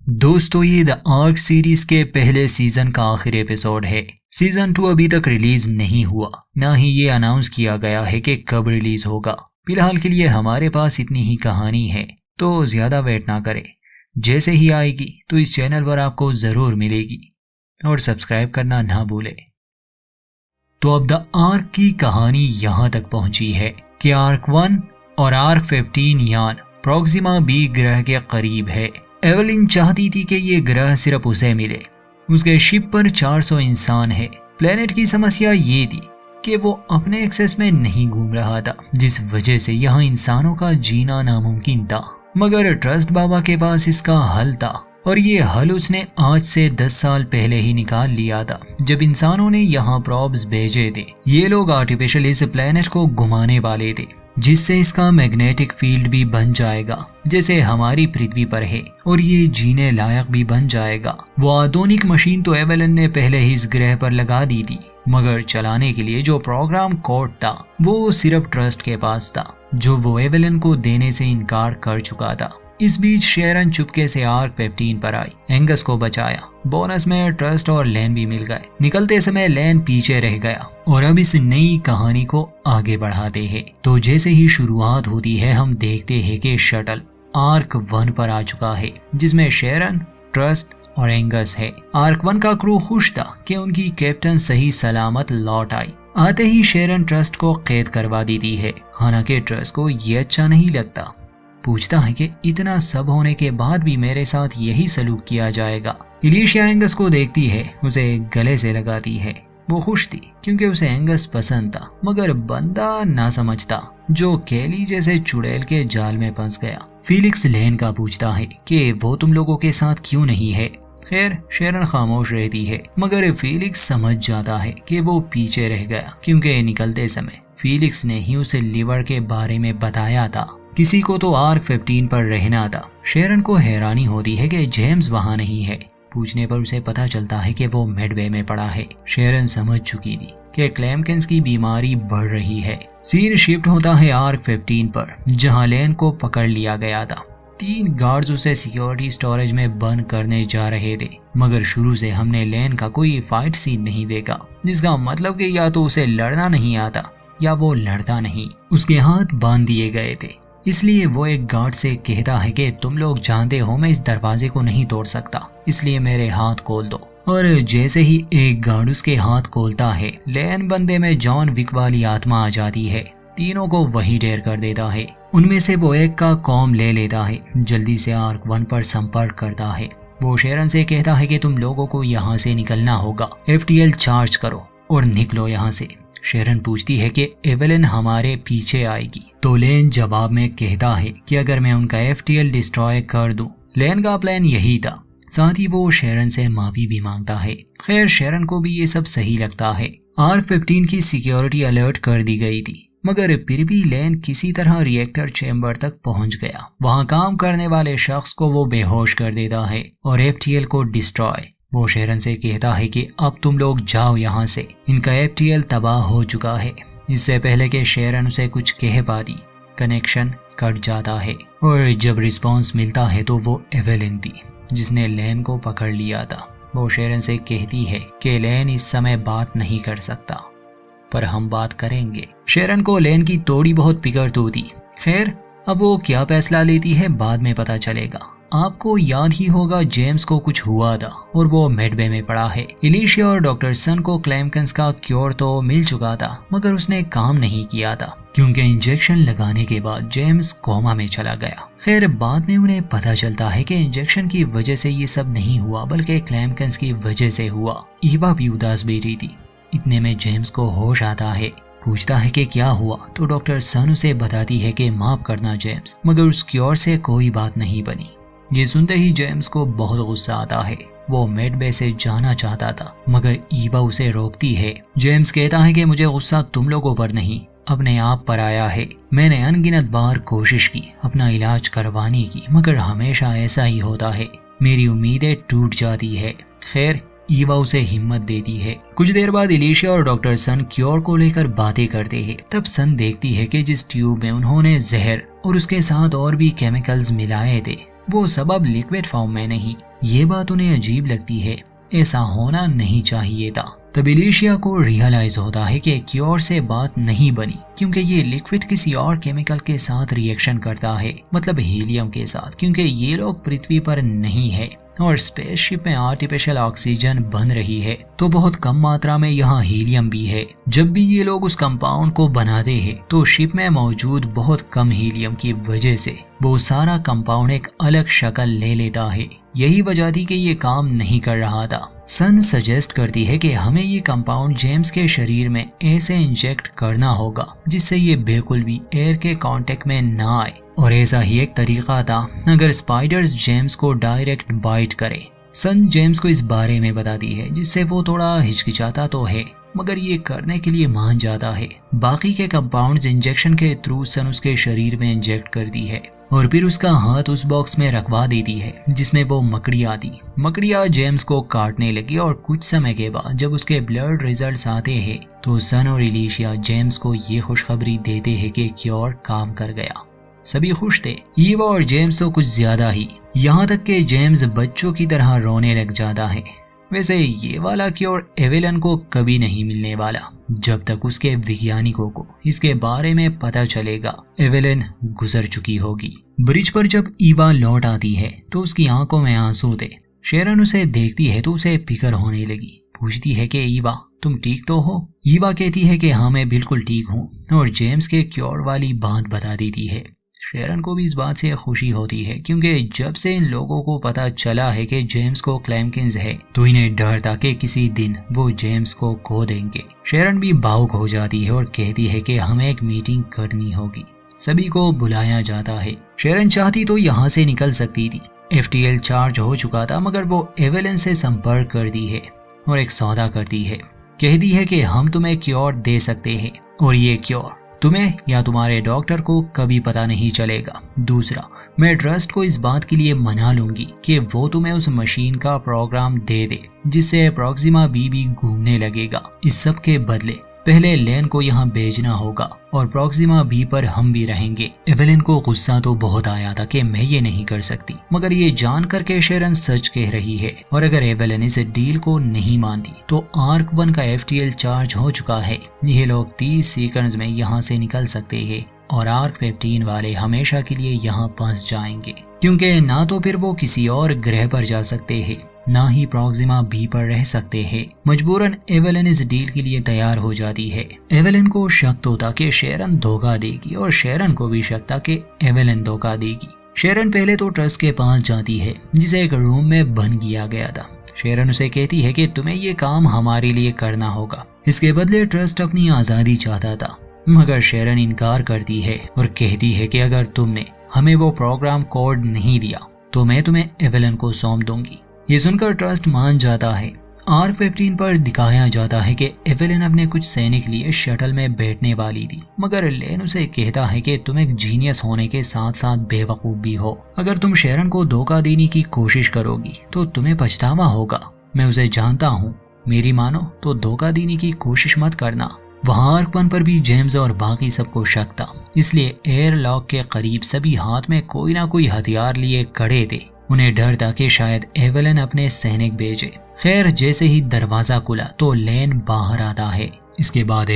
दोस्तों, ये the arc series के पहले सीजन का आखिरी एपिसोड है। सीजन 2 अभी तक रिलीज नहीं हुआ, ना ही ये अनाउंस किया गया है कि कब रिलीज होगा। फिलहाल के लिए हमारे पास इतनी ही कहानी है, तो ज्यादा वेट ना करें। जैसे ही आएगी तो इस चैनल पर आपको जरूर मिलेगी और सब्सक्राइब करना ना भूले। तो अब द आर्क की कहानी यहाँ तक पहुंची है कि आर्क 1 और आर्क 15 यान प्रोक्सिमा बी ग्रह के करीब है। एवेलिन चाहती थी कि ये ग्रह सिर्फ उसे मिले। उसके शिप पर 400 इंसान है। प्लेनेट की समस्या ये थी कि वो अपने एक्सेस में नहीं घूम रहा था, जिस वजह से यहाँ इंसानों का जीना नामुमकिन था। मगर ट्रस्ट बाबा के पास इसका हल था, और ये हल उसने आज से 10 साल पहले ही निकाल लिया था, जब इंसानों ने यहाँ प्रॉब्स भेजे थे। ये लोग आर्टिफिशियल इस प्लेनेट को घुमाने वाले थे, जिससे इसका मैग्नेटिक फील्ड भी बन जाएगा जैसे हमारी पृथ्वी पर है, और ये जीने लायक भी बन जाएगा। वो आधुनिक मशीन तो एवेलिन ने पहले ही इस ग्रह पर लगा दी थी, मगर चलाने के लिए जो प्रोग्राम कोड था वो सिर्फ ट्रस्ट के पास था, जो वो एवेलिन को देने से इनकार कर चुका था। इस बीच शेरन चुपके से आर्क 15 पर आई, एंगस को बचाया। बोनस में ट्रस्ट और लैन भी मिल गए। निकलते समय लैन पीछे रह गया, और अब इस नई कहानी को आगे बढ़ाते हैं। तो जैसे ही शुरुआत होती है, हम देखते हैं कि शटल आर्क 1 पर आ चुका है, जिसमें शेरन, ट्रस्ट और एंगस है। आर्क 1 का क्रू खुश था कि उनकी कैप्टन सही सलामत लौट आई। आते ही शेरन ट्रस्ट को कैद करवा देती है। हालांकि ट्रस्ट को ये अच्छा नहीं लगता, पूछता है कि इतना सब होने के बाद भी मेरे साथ यही सलूक किया जाएगा। इलिशिया एंगस को देखती है, उसे गले से लगाती है। वो खुश थी क्योंकि उसे एंगस पसंद था, मगर बंदा ना समझता जो केली जैसे चुड़ैल के जाल में फंस गया। फीलिक्स लैन का पूछता है कि वो तुम लोगों के साथ क्यों नहीं है। खैर, शेरन खामोश रहती है, मगर फीलिक्स समझ जाता है कि वो पीछे रह गया, क्योंकि निकलते समय फीलिक्स ने ही उसे लिवर के बारे में बताया था। किसी को तो आर्क 15 पर रहना था। शेरन को हैरानी होती है कि जेम्स वहां नहीं है। पूछने पर उसे पता चलता है कि वो मेडवे में पड़ा है। शेरन समझ चुकी थी कि क्लैमकिंस की बीमारी बढ़ रही है। सीन शिफ्ट होता है आर्क 15 पर, जहां लैन को पकड़ लिया गया था। 3 गार्ड्स उसे सिक्योरिटी स्टोरेज में बंद करने जा रहे थे, मगर शुरू से हमने लैन का कोई फाइट सीन नहीं देखा, जिसका मतलब कि या तो उसे लड़ना नहीं आता या वो लड़ता नहीं। उसके हाथ बांध दिए गए थे, इसलिए वो एक गार्ड से कहता है कि तुम लोग जानते हो मैं इस दरवाजे को नहीं तोड़ सकता, इसलिए मेरे हाथ खोल दो। और जैसे ही एक गार्ड उसके हाथ खोलता है, लैन बंदे में जॉन विक वाली आत्मा आ जाती है। तीनों को वही ढेर कर देता है। उनमें से वो एक का कॉम ले लेता है, जल्दी से आर्क 1 पर संपर्क करता है। वो शेरन से कहता है कि तुम लोगों को यहाँ से निकलना होगा, FTL चार्ज करो और निकलो यहाँ से। शेरन पूछती है कि एवेलिन हमारे पीछे आएगी, तो लैन जवाब में कहता है कि अगर मैं उनका FTL डिस्ट्रॉय कर दूं। लैन का प्लान यही था। साथ ही वो शेरन से माफी भी मांगता है। खैर, शेरन को भी ये सब सही लगता है। आर्क 15 की सिक्योरिटी अलर्ट कर दी गई थी, मगर फिर भी लैन किसी तरह रिएक्टर चेम्बर तक पहुंच गया। वहां काम करने वाले शख्स को वो बेहोश कर देता है और FTL को डिस्ट्रॉय। वो शेरन से कहता है कि अब तुम लोग जाओ यहाँ से, इनका FTL तबाह हो चुका है। इससे पहले कि शेरन उसे कुछ कह पाती, कनेक्शन कट जाता है, और जब रिस्पांस मिलता है तो वो एवेलिन थी, जिसने लैन को पकड़ लिया था। वो शेरन से कहती है कि लैन इस समय बात नहीं कर सकता, पर हम बात करेंगे। शेरन को लैन की थोड़ी बहुत फिक्र तो थी। खैर, अब वो क्या फैसला लेती है बाद में पता चलेगा। आपको याद ही होगा जेम्स को कुछ हुआ था और वो मेडवे में पड़ा है। इलिशिया और डॉक्टर सन को क्लैमकिंस का क्योर तो मिल चुका था, मगर उसने काम नहीं किया था, क्योंकि इंजेक्शन लगाने के बाद जेम्स कोमा में चला गया। खैर, बाद में उन्हें पता चलता है कि इंजेक्शन की वजह से ये सब नहीं हुआ, बल्कि क्लैमकिंस की वजह से हुआ। ईवा भी उदास बैठी थी। इतने में जेम्स को होश आता है। पूछता है कि क्या हुआ, तो डॉक्टर सन उसे बताती है कि माफ करना जेम्स, मगर उस क्योर से कोई बात नहीं बनी। ये सुनते ही जेम्स को बहुत गुस्सा आता है। वो मेडबे से जाना चाहता था, मगर ईवा उसे रोकती है। जेम्स कहता है कि मुझे गुस्सा तुम लोगों पर नहीं, अपने आप पर आया है। मैंने अनगिनत बार कोशिश की अपना इलाज करवाने की, मगर हमेशा ऐसा ही होता है, मेरी उम्मीदें टूट जाती है। खैर, ईवा उसे हिम्मत देती है। कुछ देर बाद इलिशिया और डॉक्टर सन क्योर को लेकर बातें करते हैं। तब सन देखती है कि जिस ट्यूब में उन्होंने जहर और उसके साथ और भी केमिकल्स मिलाए थे, वो सब अब लिक्विड फॉर्म में नहीं, ये बात उन्हें अजीब लगती है, ऐसा होना नहीं चाहिए था। तब एलिशिया को रियलाइज होता है कि क्योर से बात नहीं बनी, क्योंकि ये लिक्विड किसी और केमिकल के साथ रिएक्शन करता है, मतलब हीलियम के साथ, क्योंकि ये लोग पृथ्वी पर नहीं है और स्पेसशिप में आर्टिफिशियल ऑक्सीजन बन रही है, तो बहुत कम मात्रा में यहाँ हीलियम भी है। जब भी ये लोग उस कंपाउंड को बनाते हैं तो शिप में मौजूद बहुत कम हीलियम की वजह से वो सारा कंपाउंड एक अलग शक्ल ले लेता है। यही वजह थी कि ये काम नहीं कर रहा था। सन सजेस्ट करती है कि हमें ये कंपाउंड जेम्स के शरीर में ऐसे इंजेक्ट करना होगा जिससे ये बिल्कुल भी एयर के कांटेक्ट में ना आए, और ऐसा ही एक तरीका था अगर स्पाइडर्स जेम्स को डायरेक्ट बाइट करे। सन जेम्स को इस बारे में बताती है, जिससे वो थोड़ा हिचकिचाता तो है मगर ये करने के लिए मान जाता है। बाकी के कंपाउंड्स इंजेक्शन के थ्रू सन उसके शरीर में इंजेक्ट करती है और फिर उसका हाथ उस बॉक्स में रखवा देती है जिसमें वो मकड़ियाँ थी। मकड़ियाँ जेम्स को काटने लगी और कुछ समय के बाद जब उसके ब्लड रिजल्ट्स आते हैं तो सन और एलिशिया जेम्स को ये खुशखबरी देते हैं कि क्योर काम कर गया। सभी खुश थे, ईवा और जेम्स तो कुछ ज्यादा ही, यहाँ तक कि जेम्स बच्चों की तरह रोने लग जाता है। वैसे ये वाला क्योर एवेलन को कभी नहीं मिलने वाला जब तक उसके वैज्ञानिकों को इसके बारे में पता चलेगा। एवेलन गुजर चुकी होगी। ब्रिज पर जब ईवा लौट आती है तो उसकी आंखों में आंसू थे। शेरन उसे देखती है तो उसे फिक्र होने लगी। पूछती है कि ईवा तुम ठीक तो हो? ईवा कहती है कि हाँ मैं बिल्कुल ठीक हूँ और जेम्स के क्योर वाली बात बता देती है। शेरन को भी इस बात से खुशी होती है क्योंकि जब से इन लोगों को पता चला है कि जेम्स को क्लैम्किंस है तो इन्हें डर था कि किसी दिन वो जेम्स को खो देंगे। शेरन भी भावुक हो जाती है और कहती है कि हमें एक मीटिंग करनी होगी। सभी को बुलाया जाता है। शेरन चाहती तो यहाँ से निकल सकती थी, FTL चार्ज हो चुका था, मगर वो एवेलन से संपर्क करती है और एक सौदा करती है। कहती है कि हम तुम्हें क्योर दे सकते हैं और ये क्योर तुम्हें या तुम्हारे डॉक्टर को कभी पता नहीं चलेगा। दूसरा, मैं ट्रस्ट को इस बात के लिए मना लूंगी कि वो तुम्हें उस मशीन का प्रोग्राम दे दे जिससे प्रोक्सिमा बी भी घूमने लगेगा। इस सब के बदले पहले लेन को यहाँ भेजना होगा और प्रोक्सिमा बी पर हम भी रहेंगे। एवेलिन को गुस्सा तो बहुत आया था कि मैं ये नहीं कर सकती, मगर ये जान कर के शेरन सच कह रही है और अगर एवेलिन इस डील को नहीं मानती तो आर्क 1 का FTL चार्ज हो चुका है। ये लोग 30 सेकंड्स में यहाँ से निकल सकते हैं और आर्क 15 वाले हमेशा के लिए यहाँ फंस जाएंगे, क्योंकि ना तो फिर वो किसी और ग्रह पर जा सकते हैं ना ही प्रोक्सिमा बी पर रह सकते हैं। मजबूरन एवेलिन इस डील के लिए तैयार हो जाती है। एवेलिन को शक तो था कि शेरन धोखा देगी और शेरन को भी शक था कि एवेलिन धोखा देगी। शेरन पहले तो ट्रस्ट के पास जाती है जिसे एक रूम में बंद किया गया था। शेरन उसे कहती है कि तुम्हें ये काम हमारे लिए करना होगा, इसके बदले ट्रस्ट अपनी आजादी चाहता था, मगर शेरन इनकार करती है और कहती है कि अगर तुमने हमें वो प्रोग्राम कोड नहीं दिया तो मैं तुम्हें एवेलिन को सौंप दूंगी। ये सुनकर ट्रस्ट मान जाता है। आर्क 15 पर दिखाया जाता है कि एवेलिन अपने कुछ सैनिक लिए शटल में बैठने वाली थी, मगर लेन उसे कहता है कि तुम एक जीनियस होने के साथ साथ बेवकूफ भी हो। अगर तुम शेरन को धोखा देने की कोशिश करोगी तो तुम्हें पछतावा होगा। मैं उसे जानता हूँ, मेरी मानो तो धोखा देने की कोशिश मत करना। वहाँ आर्क 1 पर भी जेम्स और बाकी सबको शक था, इसलिए एयर लॉक के करीब सभी हाथ में कोई ना कोई हथियार लिए खड़े थे। उन्हें डर था कि शायद एवेलिन अपने सैनिक भेजे। खैर जैसे ही दरवाजा खुला तो लेन बाहर आता है। इसके बाद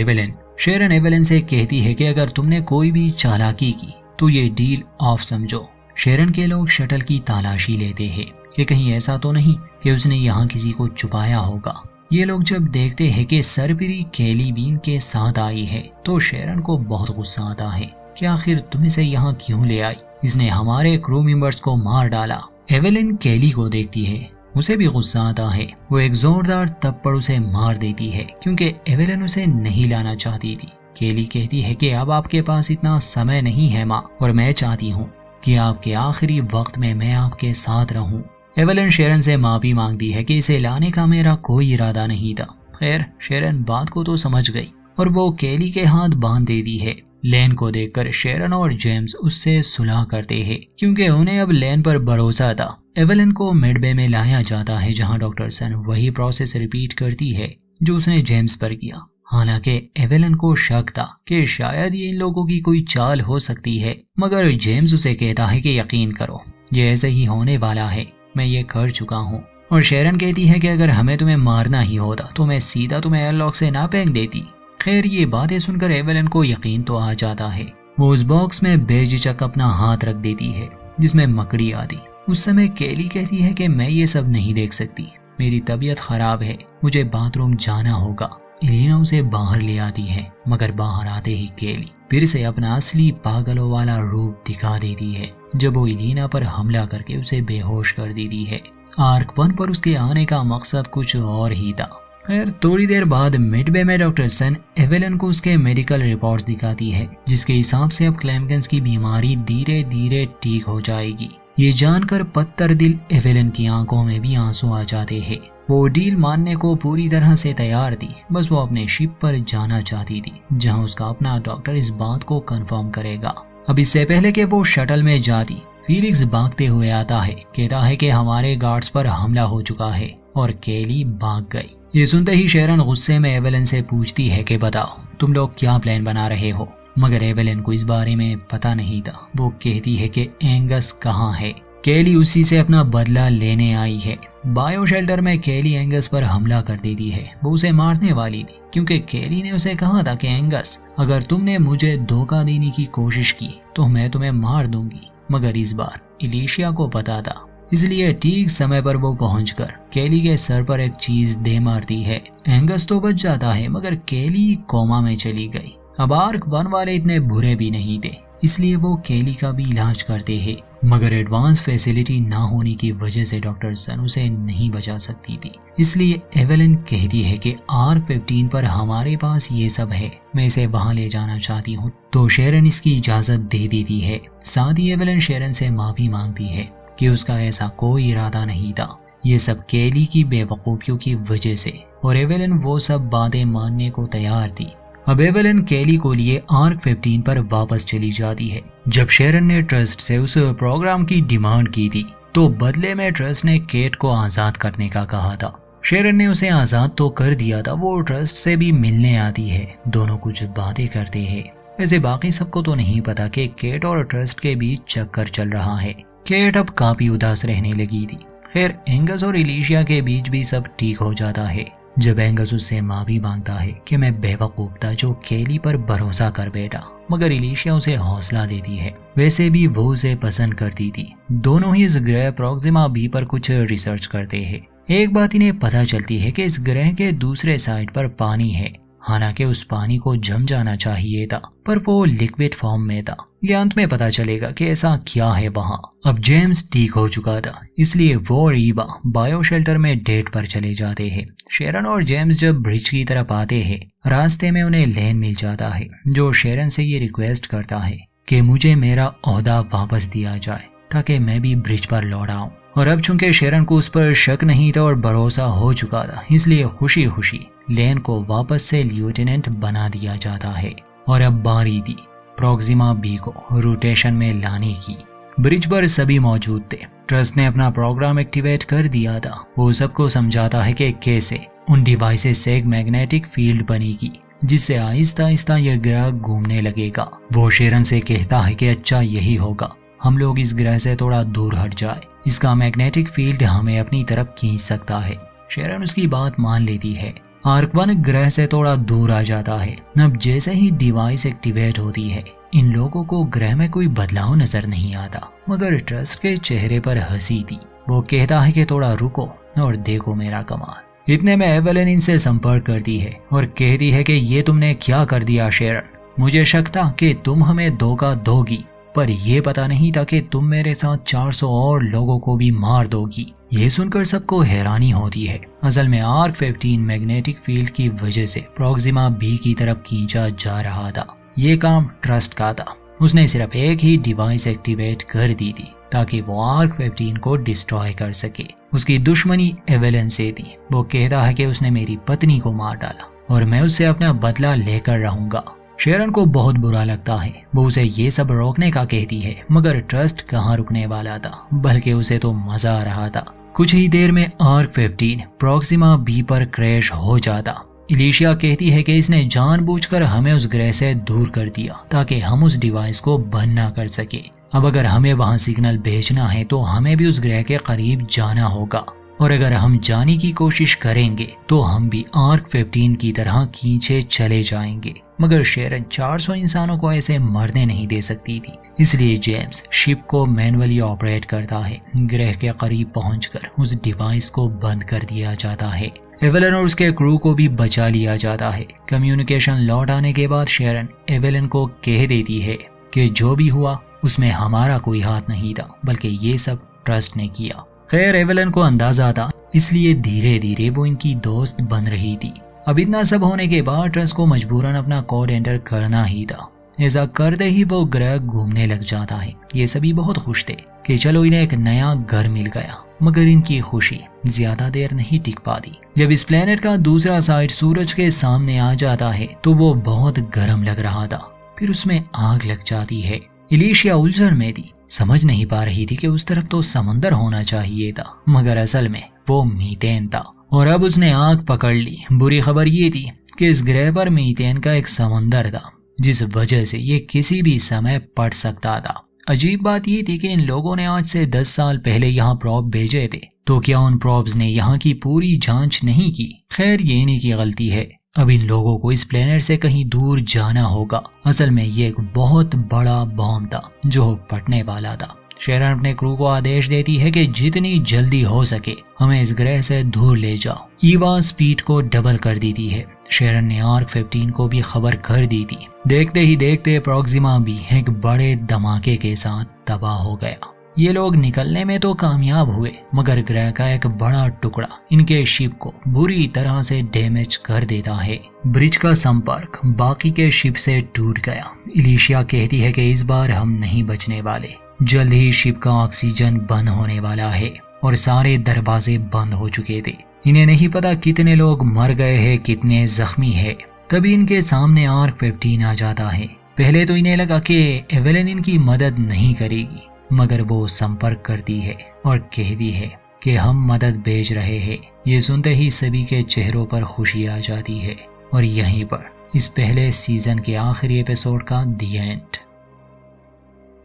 शेरन एवेलिन से कहती है कि अगर तुमने कोई भी चालाकी की तो ये डील ऑफ समझो। शेरन के लोग शटल की तलाशी लेते हैं कि कहीं ऐसा तो नहीं कि उसने यहाँ किसी को छुपाया होगा। ये लोग जब देखते हैं कि सरबरी कैली बीन के साथ आई है तो शेरन को बहुत गुस्सा आता है कि आखिर तुम इसे यहाँ क्यों ले आई, इसने हमारे क्रू मेंबर्स को मार डाला। एवेलिन कैली को देखती है, उसे भी गुस्सा आता है। वो एक जोरदार थप्पड़ उसे मार देती है क्योंकि एवेलिन उसे नहीं लाना चाहती थी। कैली कहती है कि अब आपके पास इतना समय नहीं है माँ, और मैं चाहती हूँ कि आपके आखिरी वक्त में मैं आपके साथ रहूं। एवेलिन शेरन से माफी मांगती है कि इसे लाने का मेरा कोई इरादा नहीं था। खैर शेरन बात को तो समझ गई और वो कैली के हाथ बांध देती है। लेन को देखकर शेरन और जेम्स उससे सुलह करते हैं क्योंकि उन्हें अब लेन पर भरोसा था। एवेलिन को मिडबे में लाया जाता है जहां डॉक्टर सन वही प्रोसेस रिपीट करती है जो उसने जेम्स पर किया। हालांकि एवेलिन को शक था कि शायद ये इन लोगों की कोई चाल हो सकती है, मगर जेम्स उसे कहता है कि यकीन करो ये ऐसे ही होने वाला है। मैं ये कर चुका हूँ। और शेरन कहती है कि अगर हमें तुम्हें मारना ही होता तो मैं सीधा तुम्हें एयरलॉक से ना फेंक देती। खैर ये बातें सुनकर एवेलिन को यकीन तो आ जाता है। वो उस बॉक्स में बेझिझक अपना हाथ रख देती है जिसमें मकड़ी आती। उस समय केली कहती है कि मैं ये सब नहीं देख सकती, मेरी तबीयत खराब है, मुझे बाथरूम जाना होगा। इलीना उसे बाहर ले आती है, मगर बाहर आते ही केली फिर से अपना असली पागलों वाला रूप दिखा देती है जब वो इलीना पर हमला करके उसे बेहोश कर देती है। आर्क 1 पर उसके आने का मकसद कुछ और ही था। खैर थोड़ी देर बाद मिडवे में डॉक्टर सन एवेलिन को उसके मेडिकल रिपोर्ट्स दिखाती है जिसके हिसाब से अब क्लेमगन्स की बीमारी धीरे धीरे ठीक हो जाएगी। ये जानकर पत्थर दिल एवेलिन की आंखों में भी आंसू आ जाते हैं। वो डील मानने को पूरी तरह से तैयार थी, बस वो अपने शिप पर जाना चाहती थी जहां उसका अपना डॉक्टर इस बात को कंफर्म करेगा। अब इससे पहले कि वो शटल में जाती, फीलिक्स भागते हुए आता है, कहता है कि हमारे गार्ड्स पर हमला हो चुका है और केली भाग गई। ये सुनते ही शेरन गुस्से में एवेलिन से पूछती है कि बताओ तुम लोग क्या प्लान बना रहे हो, मगर एवेलिन को इस बारे में पता नहीं था। वो कहती है कि एंगस कहाँ है। केली उसी से अपना बदला लेने आई है। बायो शेल्टर में केली एंगस पर हमला कर देती है। वो उसे मारने वाली थी क्योंकि केली ने उसे कहा था कि एंगस अगर तुमने मुझे धोखा देने की कोशिश की तो मैं तुम्हें मार दूंगी, मगर इस बार इलिशिया को पता था, इसलिए ठीक समय पर वो पहुंचकर केली के सर पर एक चीज दे मारती है। एंगस तो बच जाता है मगर केली कोमा में चली गई। अब आर्क 1 वाले इतने बुरे भी नहीं थे, इसलिए वो केली का भी इलाज करते हैं, मगर एडवांस फैसिलिटी ना होने की वजह से डॉक्टर सन उसे नहीं बचा सकती थी। इसलिए एवेलिन कहती है कि आर्क 15 पर हमारे पास ये सब है, मैं इसे वहां ले जाना चाहती हूँ। तो शेरन इसकी इजाजत दे देती है। साथ ही एवेलिन शेरन से माफी मांगती है कि उसका ऐसा कोई इरादा नहीं था, ये सब केली की बेवकूफियों की वजह से, और एवेलिन वो सब बातें मानने को तैयार थी। अब एवेलिन केली को लिए आर्क 15 पर वापस चली जाती है। जब शेरन ने ट्रस्ट से उस प्रोग्राम की डिमांड की थी तो बदले में ट्रस्ट ने केट को आजाद करने का कहा था। शेरन ने उसे आजाद तो कर दिया था, वो ट्रस्ट से भी मिलने आती है, दोनों कुछ बातें करते हैं। वैसे बाकी सबको तो नहीं पता कि केट और ट्रस्ट के बीच चक्कर चल रहा है। केट अब काफी उदास रहने लगी थी। खैर एंगस और इलिशिया के बीच भी सब ठीक हो जाता है जब एंगस उससे माफी मांगता है कि मैं बेवकूफ था जो केली पर भरोसा कर बैठा, मगर इलिशिया उसे हौसला देती है। वैसे भी वो उसे पसंद करती थी। दोनों ही इस ग्रह प्रोक्सिमा बी पर कुछ रिसर्च करते हैं। एक बात इन्हें पता चलती है कि इस ग्रह के दूसरे साइड पर पानी है, हालांकि उस पानी को जम जाना चाहिए था पर वो लिक्विड फॉर्म में था। ये अंत में पता चलेगा कि ऐसा क्या है वहाँ। अब जेम्स ठीक हो चुका था, इसलिए वो और ईवा बायो शेल्टर में डेट पर चले जाते हैं। शेरन और जेम्स जब ब्रिज की तरफ आते हैं, रास्ते में उन्हें लेन मिल जाता है जो शेरन से ये रिक्वेस्ट करता है कि मुझे मेरा ओहदा वापस दिया जाए ताकि मैं भी ब्रिज पर लौट आऊं। और अब चूंकि शेरन को उस पर शक नहीं था और भरोसा हो चुका था, इसलिए खुशी खुशी लेन को वापस से लेफ्टिनेंट बना दिया जाता है। और अब बारी थी प्रोक्सिमा बी को रोटेशन में लाने की। ब्रिज पर सभी मौजूद थे। ट्रस्ट ने अपना प्रोग्राम एक्टिवेट कर दिया था। वो सबको समझाता है कि कैसे उन डिवाइसेस से एक मैग्नेटिक फील्ड बनेगी जिससे आहिस्ता आहिस्ता यह ग्रह घूमने लगेगा। वो शेरन से कहता है कि अच्छा यही होगा, हम लोग इस ग्रह से थोड़ा दूर हट जाए, इसका मैग्नेटिक फील्ड हमें अपनी तरफ खींच सकता है। शेरन उसकी बात मान लेती है। आर्क 1 ग्रह से थोड़ा दूर आ जाता है। अब जैसे ही डिवाइस एक्टिवेट होती है, इन लोगों को ग्रह में कोई बदलाव नजर नहीं आता, मगर ट्रस्ट के चेहरे पर हंसी थी। वो कहता है कि थोड़ा रुको और देखो मेरा कमाल। इतने में एवेलिन इनसे संपर्क करती है और कहती है कि ये तुमने क्या कर दिया शेरन, मुझे शक था कि तुम हमें धोखा दोगी, पर यह पता नहीं था कि तुम मेरे साथ 400 और लोगों को भी मार दोगी। ये सुनकर सबको हैरानी होती है। असल में आर्क 15 मैग्नेटिक फील्ड की वजह से प्रोक्सिमा बी की तरफ खींचा जा रहा था। ये काम ट्रस्ट का था। उसने सिर्फ एक ही डिवाइस एक्टिवेट कर दी थी ताकि वो आर्क 15 को डिस्ट्रॉय कर सके। उसकी दुश्मनी एवेलिन से थी। वो कहता है कि उसने मेरी पत्नी को मार डाला और मैं उससे अपना बदला लेकर रहूंगा। शेरन को बहुत बुरा लगता है। वो उसे ये सब रोकने का कहती है, मगर ट्रस्ट कहाँ रुकने वाला था, बल्कि उसे तो मजा आ रहा था। कुछ ही देर में आर्क 15 प्रोक्सिमा बी पर क्रैश हो जाता। इलिशिया कहती है कि इसने जानबूझकर हमें उस ग्रह से दूर कर दिया ताकि हम उस डिवाइस को बंद ना कर सके। अब अगर हमें वहां सिग्नल भेजना है तो हमें भी उस ग्रह के करीब जाना होगा, और अगर हम जाने की कोशिश करेंगे तो हम भी आर्क 15 की तरह खींचे चले जाएंगे। मगर शेरन 400 इंसानों को ऐसे मरने नहीं दे सकती थी, इसलिए जेम्स शिप को मैनुअली ऑपरेट करता है। ग्रह के करीब पहुंचकर उस डिवाइस को बंद कर दिया जाता है। एवेलिन और उसके क्रू को भी बचा लिया जाता है। कम्युनिकेशन लौट आने के बाद शेरन एवेलिन को कह देती है कि जो भी हुआ उसमें हमारा कोई हाथ नहीं था, बल्कि ये सब ट्रस्ट ने किया। खैर एवेलिन को अंदाजा था, इसलिए धीरे धीरे वो इनकी दोस्त बन रही थी। अब इतना सब होने के बाद ट्रस्ट को मजबूरन अपना कोड एंटर करना ही था। ऐसा करते ही वो ग्रह घूमने लग जाता है। ये सभी बहुत खुश थे कि चलो इन्हें एक नया घर मिल गया, मगर इनकी खुशी ज्यादा देर नहीं टिक पाती। जब इस प्लेनेट का दूसरा साइड सूरज के सामने आ जाता है तो वो बहुत गर्म लग रहा था, फिर उसमें आग लग जाती है। इलिशिया उलझन में थी, समझ नहीं पा रही थी कि उस तरफ तो समंदर होना चाहिए था, मगर असल में वो मीथेन था। और अब उसने आग पकड़ ली। बुरी खबर ये थी कि इस ग्रह पर मीथेन का एक समंदर था, जिस वजह से ये किसी भी समय फट सकता था। अजीब बात ये थी कि इन लोगों ने आज से 10 साल पहले यहाँ प्रॉब भेजे थे, तो क्या उन प्रॉब्स ने यहाँ की पूरी जांच नहीं की? खैर ये इन्हीं की गलती है। अब इन लोगों को इस प्लेनेट से कहीं दूर जाना होगा। असल में ये एक बहुत बड़ा बॉम्ब था जो फटने वाला था। शेरन अपने क्रू को आदेश देती है कि जितनी जल्दी हो सके हमें इस ग्रह से दूर ले जाओ। ईवा स्पीड को डबल कर देती है। शेरन ने आर्क 15 को भी खबर कर दी थी। देखते ही देखते प्रॉक्सिमा भी एक बड़े धमाके के साथ तबाह हो गया। ये लोग निकलने में तो कामयाब हुए, मगर ग्रह का एक बड़ा टुकड़ा इनके शिप को बुरी तरह से डैमेज कर देता है। ब्रिज का संपर्क बाकी के शिप से टूट गया। इलिशिया कहती है कि इस बार हम नहीं बचने वाले। जल्द ही शिप का ऑक्सीजन बंद होने वाला है और सारे दरवाजे बंद हो चुके थे। इन्हें नहीं पता कितने लोग मर गए हैं, कितने जख्मी है। तभी इनके सामने आर्क 15 आ जाता है। पहले तो इन्हें लगा कि एवेलिन इनकी मदद नहीं करेगी, मगर वो संपर्क करती है और कहती है कि हम मदद भेज रहे हैं। ये सुनते ही सभी के चेहरों पर खुशी आ जाती है। और यहीं पर इस पहले सीजन के आखिरी एपिसोड का दी एंड।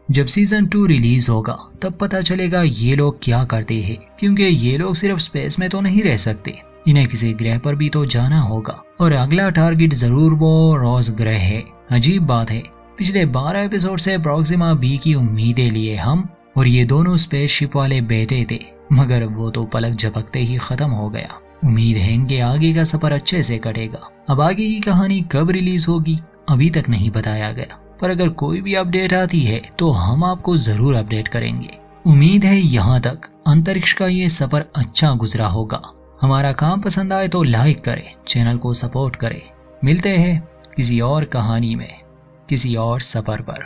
जब सीजन 2 रिलीज होगा तब पता चलेगा ये लोग क्या करते हैं, क्योंकि ये लोग सिर्फ स्पेस में तो नहीं रह सकते, इन्हें किसी ग्रह पर भी तो जाना होगा। और अगला टारगेट जरूर वो रोज ग्रह है। अजीब बात है, पिछले 12 एपिसोड से प्रॉक्सिमा बी की उम्मीदें लिए हम और ये दोनों स्पेसशिप वाले बैठे थे, मगर वो तो पलक झपकते ही खत्म हो गया। उम्मीद है इनके आगे का सफर अच्छे से कटेगा। अब आगे की कहानी कब रिलीज होगी अभी तक नहीं बताया गया, पर अगर कोई भी अपडेट आती है तो हम आपको जरूर अपडेट करेंगे। उम्मीद है यहाँ तक अंतरिक्ष का ये सफर अच्छा गुजरा होगा। हमारा काम पसंद आए तो लाइक करें, चैनल को सपोर्ट करें। मिलते हैं किसी और कहानी में, किसी और सफर पर।